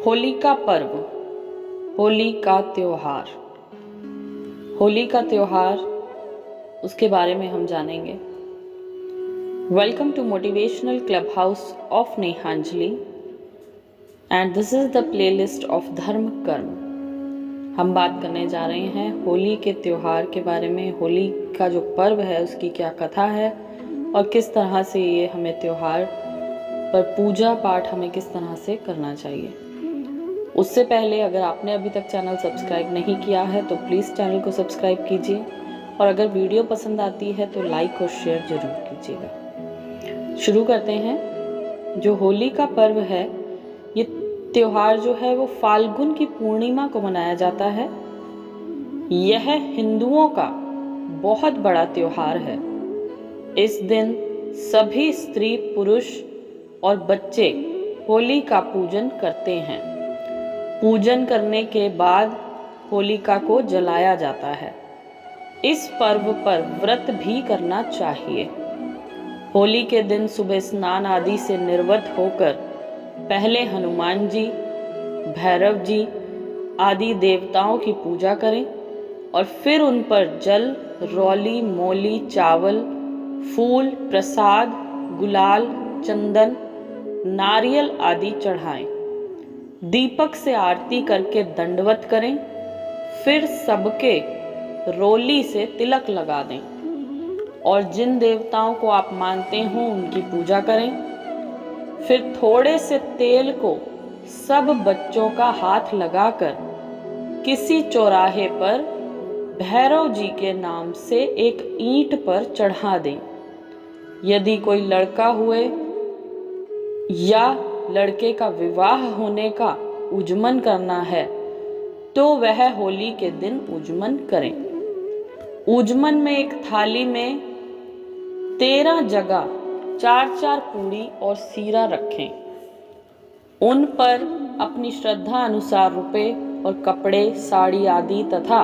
होली का पर्व, होली का त्योहार। होली का त्योहार, उसके बारे में हम जानेंगे। Welcome to motivational club house of Nehanjali and this is the playlist of Dharm Karm. हम बात करने जा रहे हैं होली के त्योहार के बारे में। होली का जो पर्व है उसकी क्या कथा है और किस तरह से ये हमें त्योहार पर पूजा पाठ हमें किस तरह से करना चाहिए। उससे पहले अगर आपने अभी तक चैनल सब्सक्राइब नहीं किया है तो प्लीज़ चैनल को सब्सक्राइब कीजिए और अगर वीडियो पसंद आती है तो लाइक और शेयर ज़रूर कीजिएगा। शुरू करते हैं। जो होली का पर्व है, ये त्योहार जो है वो फाल्गुन की पूर्णिमा को मनाया जाता है। यह हिंदुओं का बहुत बड़ा त्योहार है। इस दिन सभी स्त्री, पुरुष और बच्चे होली का पूजन करते हैं। पूजन करने के बाद होलिका को जलाया जाता है। इस पर्व पर व्रत भी करना चाहिए। होली के दिन सुबह स्नान आदि से निर्वृत्त होकर पहले हनुमान जी, भैरव जी आदि देवताओं की पूजा करें और फिर उन पर जल, रौली, मोली, चावल, फूल, प्रसाद, गुलाल, चंदन, नारियल आदि चढ़ाएं। दीपक से आरती करके दंडवत करें। फिर सबके रोली से तिलक लगा दें और जिन देवताओं को आप मानते हो उनकी पूजा करें। फिर थोड़े से तेल को सब बच्चों का हाथ लगाकर किसी चौराहे पर भैरव जी के नाम से एक ईंट पर चढ़ा दें। यदि कोई लड़का हुए या लड़के का विवाह होने का उजमन करना है तो वह होली के दिन उजमन करें। उजमन में एक थाली में 13 जगह 4-4 पूड़ी और सीरा रखें। उन पर अपनी श्रद्धा अनुसार रुपए और कपड़े, साड़ी आदि तथा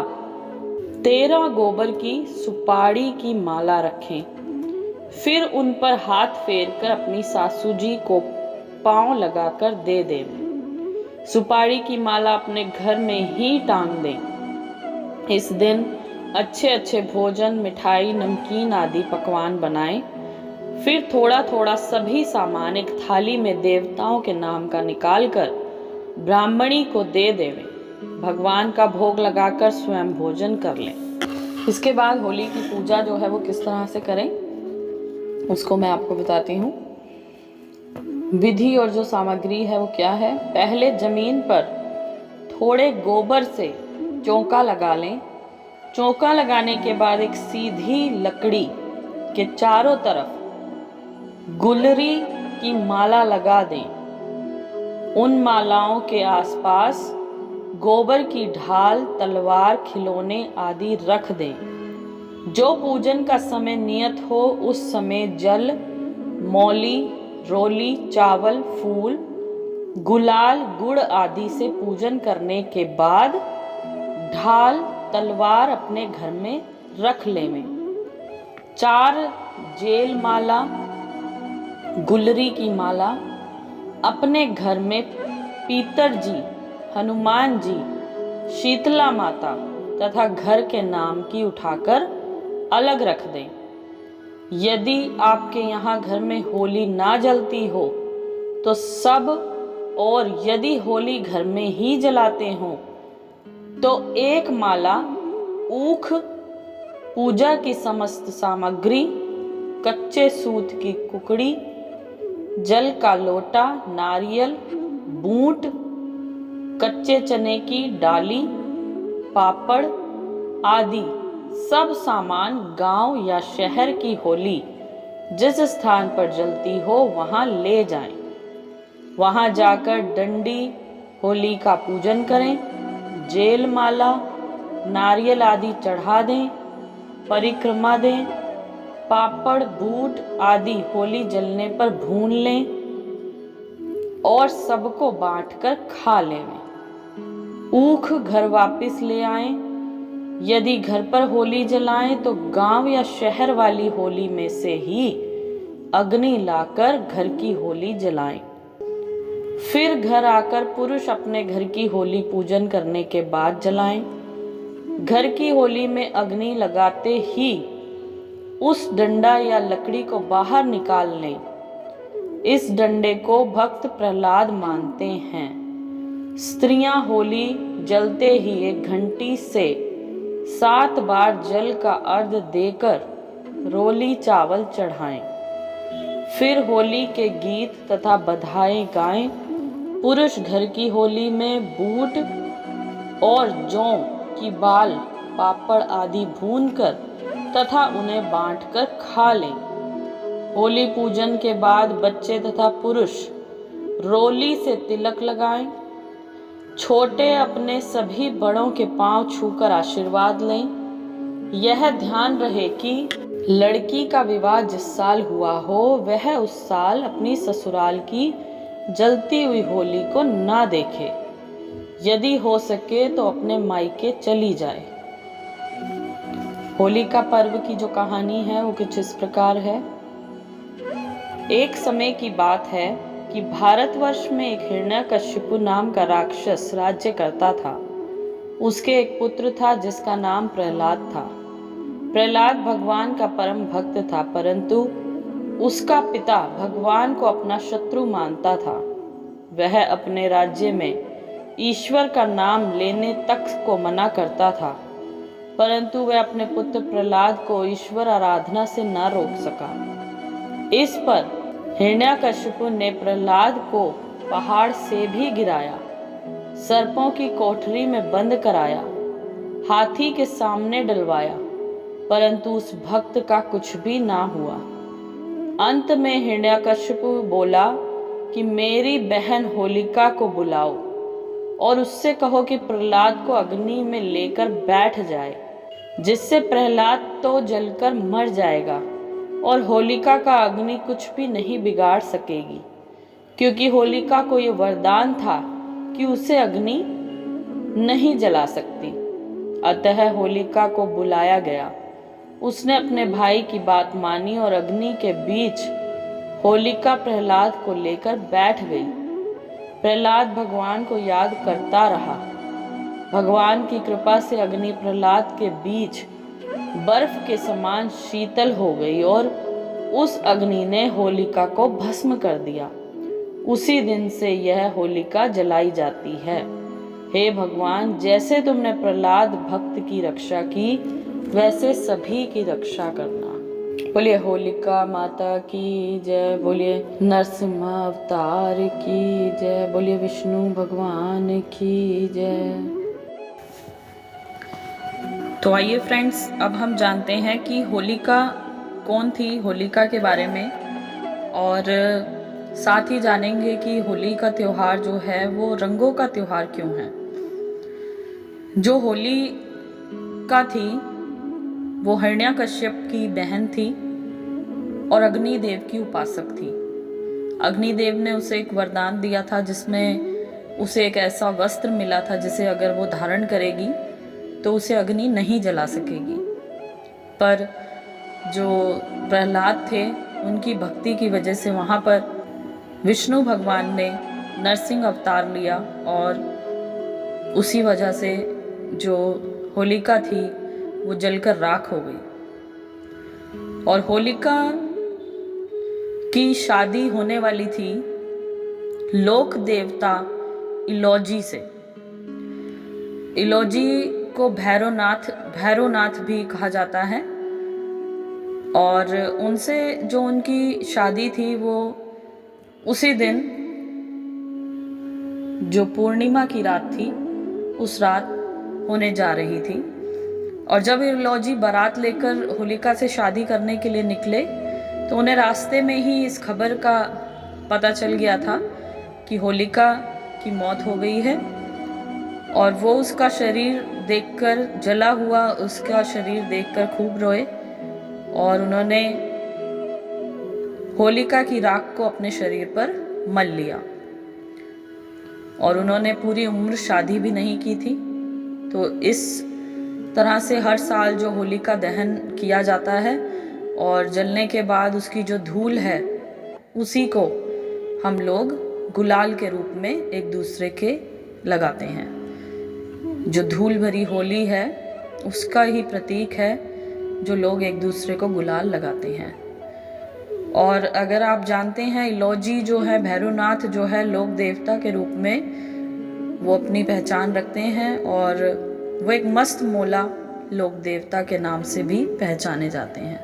13 गोबर की सुपारी की माला रखें। फिर उन पर हाथ फेर कर अपनी सासू जी को पांव लगाकर दे दें। सुपारी की माला अपने घर में ही टांग दें। इस दिन अच्छे अच्छे भोजन, मिठाई, नमकीन आदि पकवान बनाएं। फिर थोड़ा थोड़ा सभी सामान एक थाली में देवताओं के नाम का निकालकर ब्राह्मणी को दे देवें। भगवान का भोग लगाकर स्वयं भोजन कर लें। इसके बाद होली की पूजा जो है वो किस तरह से करें उसको मैं आपको बताती हूँ। विधि और जो सामग्री है वो क्या है। पहले जमीन पर थोड़े गोबर से चौका लगा लें। चौका लगाने के बाद एक सीधी लकड़ी के चारों तरफ गुलरी की माला लगा दें। उन मालाओं के आसपास गोबर की ढाल, तलवार, खिलौने आदि रख दें। जो पूजन का समय नियत हो उस समय जल, मौली, रोली, चावल, फूल, गुलाल, गुड़ आदि से पूजन करने के बाद ढाल, तलवार अपने घर में रख लें। 4 जेल माला, गुलरी की माला अपने घर में पीतर जी, हनुमान जी, शीतला माता तथा घर के नाम की उठाकर अलग रख दें। यदि आपके यहाँ घर में होली ना जलती हो तो सब, और यदि होली घर में ही जलाते हो तो एक माला ऊख, पूजा की समस्त सामग्री, कच्चे सूत की कुकड़ी, जल का लोटा, नारियल, बूट, कच्चे चने की डाली, पापड़ आदि सब सामान गांव या शहर की होली जिस स्थान पर जलती हो वहां ले जाएं। वहां जाकर डंडी होली का पूजन करें। जेल माला, नारियल आदि चढ़ा दें, परिक्रमा दें। पापड़, बूट आदि होली जलने पर भून लें और सबको बांटकर खा लें। ऊख घर वापस ले आएं। यदि घर पर होली जलाएं तो गांव या शहर वाली होली में से ही अग्नि लाकर घर की होली जलाएं। फिर घर आकर पुरुष अपने घर की होली पूजन करने के बाद जलाएं। घर की होली में अग्नि लगाते ही उस डंडा या लकड़ी को बाहर निकाल लें। इस डंडे को भक्त प्रहलाद मानते हैं। स्त्रियां होली जलते ही एक घंटी से 7 बार जल का अर्घ देकर रोली चावल चढ़ाएं। फिर होली के गीत तथा बधाई गाएं। पुरुष घर की होली में बूट और जौ की बाल पापड़ आदि भूनकर तथा उन्हें बांटकर खा लें। होली पूजन के बाद बच्चे तथा पुरुष रोली से तिलक लगाएं। छोटे अपने सभी बड़ों के पांव छूकर आशीर्वाद लें। यह ध्यान रहे कि लड़की का विवाह जिस साल हुआ हो वह उस साल अपनी ससुराल की जलती हुई होली को ना देखे। यदि हो सके तो अपने मायके चली जाए। होली का पर्व की जो कहानी है वो कुछ इस प्रकार है। एक समय की बात है कि भारतवर्ष में एक हिरण्यकश्यपु नाम का राक्षस राज्य करता था। उसके एक पुत्र था जिसका नाम प्रहलाद था। प्रहलाद भगवान का परम भक्त था, परंतु उसका पिता भगवान को अपना शत्रु मानता था। वह अपने राज्य में ईश्वर का नाम लेने तक को मना करता था, परंतु वह अपने पुत्र प्रहलाद को ईश्वर आराधना से न रोक सका। इस पर हिरण्यकश्यपु ने प्रहलाद को पहाड़ से भी गिराया, सर्पों की कोठरी में बंद कराया, हाथी के सामने डलवाया, परंतु उस भक्त का कुछ भी ना हुआ। अंत में हिरण्यकश्यपु बोला कि मेरी बहन होलिका को बुलाओ और उससे कहो कि प्रहलाद को अग्नि में लेकर बैठ जाए, जिससे प्रहलाद तो जलकर मर जाएगा और होलिका का अग्नि कुछ भी नहीं बिगाड़ सकेगी, क्योंकि होलिका को यह वरदान था कि उसे अग्नि नहीं जला सकती। अतः होलिका को बुलाया गया। उसने अपने भाई की बात मानी और अग्नि के बीच होलिका प्रहलाद को लेकर बैठ गई। प्रहलाद भगवान को याद करता रहा। भगवान की कृपा से अग्नि प्रहलाद के बीच बर्फ के समान शीतल हो गई और उस अग्नि ने होलिका को भस्म कर दिया। उसी दिन से यह होलिका जलाई जाती है। हे भगवान, जैसे तुमने प्रहलाद भक्त की रक्षा की वैसे सभी की रक्षा करना। बोलिए होलिका माता की जय, बोलिए नरसिम्हा अवतार की जय, बोलिए विष्णु भगवान की जय। तो आइए फ्रेंड्स, अब हम जानते हैं कि होलिका कौन थी, होलिका के बारे में, और साथ ही जानेंगे कि होली का त्योहार जो है वो रंगों का त्योहार क्यों है। जो होलिका थी वो हिरण्यकश्यप की बहन थी और अग्निदेव की उपासक थी। अग्निदेव ने उसे एक वरदान दिया था जिसमें उसे एक ऐसा वस्त्र मिला था जिसे अगर वो धारण करेगी तो उसे अग्नि नहीं जला सकेगी। पर जो प्रहलाद थे उनकी भक्ति की वजह से वहाँ पर विष्णु भगवान ने नरसिंह अवतार लिया और उसी वजह से जो होलिका थी वो जलकर राख हो गई। और होलिका की शादी होने वाली थी लोक देवता इलौजी से। इलौजी को भैरवनाथ भी कहा जाता है, और उनसे जो उनकी शादी थी वो उसी दिन जो पूर्णिमा की रात थी उस रात होने जा रही थी। और जब इलौजी बारात लेकर होलिका से शादी करने के लिए निकले तो उन्हें रास्ते में ही इस खबर का पता चल गया था कि होलिका की मौत हो गई है, और वो उसका शरीर देखकर, जला हुआ उसका शरीर देखकर खूब रोए और उन्होंने होलिका की राख को अपने शरीर पर मल लिया। और उन्होंने पूरी उम्र शादी भी नहीं की थी। तो इस तरह से हर साल जो होलिका दहन किया जाता है और जलने के बाद उसकी जो धूल है उसी को हम लोग गुलाल के रूप में एक दूसरे के लगाते हैं। जो धूल भरी होली है उसका ही प्रतीक है जो लोग एक दूसरे को गुलाल लगाते हैं। और अगर आप जानते हैं, इलौजी जो है, भैरवनाथ जो है, लोक देवता के रूप में वो अपनी पहचान रखते हैं और वो एक मस्त मोला लोक देवता के नाम से भी पहचाने जाते हैं।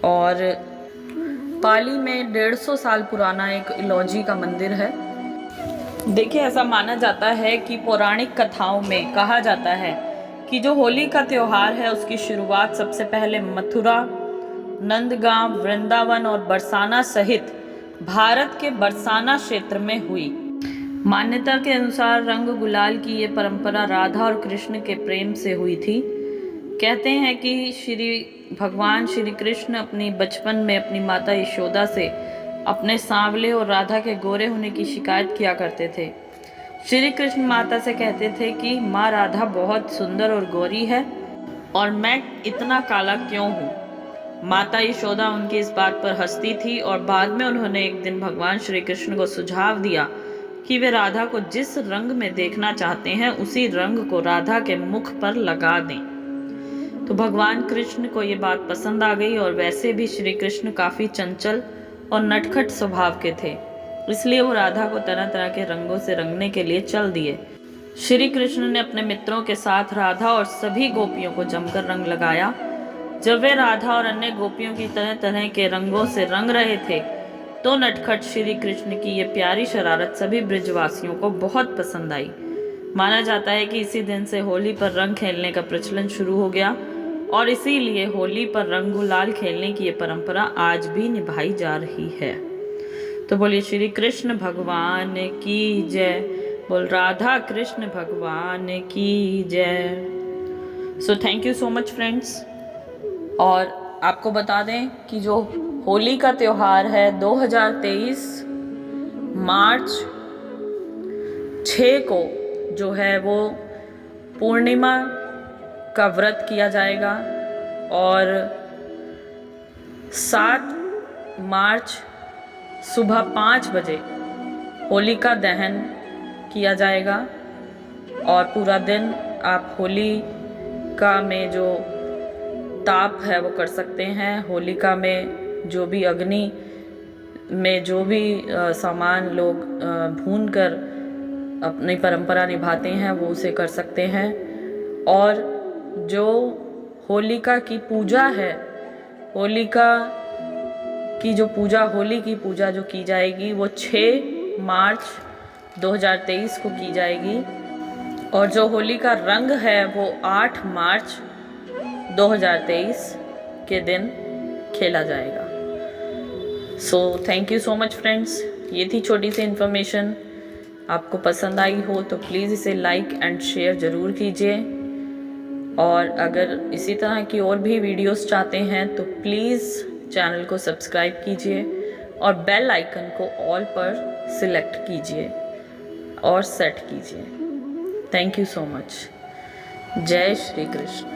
और पाली में 150 साल पुराना एक इलौजी का मंदिर है। देखिए, ऐसा माना जाता है कि पौराणिक कथाओं में कहा जाता है कि जो होली का त्योहार है उसकी शुरुआत सबसे पहले मथुरा, नंदगांव, वृंदावन और बरसाना सहित भारत के बरसाना क्षेत्र में हुई। मान्यता के अनुसार रंग गुलाल की ये परंपरा राधा और कृष्ण के प्रेम से हुई थी। कहते हैं कि भगवान श्री कृष्ण अपनी बचपन में अपनी माता यशोदा से अपने सांवले और राधा के गोरे होने की शिकायत किया करते थे। श्री कृष्ण माता से कहते थे कि माँ राधा बहुत सुंदर और गोरी है और मैं इतना काला क्यों हूँ। माता यशोदा उनकी इस बात पर हंसती थी और बाद में उन्होंने एक दिन भगवान श्री कृष्ण को सुझाव दिया कि वे राधा को जिस रंग में देखना चाहते हैं उसी रंग को राधा के मुख पर लगा दें। तो भगवान कृष्ण को ये बात पसंद आ गई और वैसे भी श्री कृष्ण काफ़ी चंचल और नटखट स्वभाव के थे, इसलिए वो राधा को तरह तरह के रंगों से रंगने के लिए चल दिए। श्री कृष्ण ने अपने मित्रों के साथ राधा और सभी गोपियों को जमकर रंग लगाया। जब वे राधा और अन्य गोपियों की तरह तरह के रंगों से रंग रहे थे तो नटखट श्री कृष्ण की ये प्यारी शरारत सभी ब्रजवासियों को बहुत पसंद आई। माना जाता है कि इसी दिन से होली पर रंग खेलने का प्रचलन शुरू हो गया और इसीलिए होली पर रंग गुलाल खेलने की ये परंपरा आज भी निभाई जा रही है। तो बोलिए श्री कृष्ण भगवान की जय, बोल राधा कृष्ण भगवान की जय। So thank you so much friends. और आपको बता दें कि जो होली का त्यौहार है 2023 मार्च 6 को जो है वो पूर्णिमा का व्रत किया जाएगा और 7 मार्च सुबह 5 बजे होलिका दहन किया जाएगा और पूरा दिन आप होलिका में जो ताप है वो कर सकते हैं। होलिका में जो भी अग्नि में जो भी सामान लोग भून कर अपनी परंपरा निभाते हैं वो उसे कर सकते हैं। और जो होलिका की पूजा है, होलिका की जो पूजा, होली की पूजा जो की जाएगी वो 6 मार्च 2023 को की जाएगी और जो होली का रंग है वो 8 मार्च 2023 के दिन खेला जाएगा। So thank you so much friends. ये थी छोटी सी इन्फॉर्मेशन। आपको पसंद आई हो तो प्लीज़ इसे लाइक एंड शेयर ज़रूर कीजिए और अगर इसी तरह की और भी वीडियोस चाहते हैं तो प्लीज़ चैनल को सब्सक्राइब कीजिए और बेल आइकन को ऑल पर सिलेक्ट कीजिए और सेट कीजिए। Thank you so much. जय श्री कृष्ण।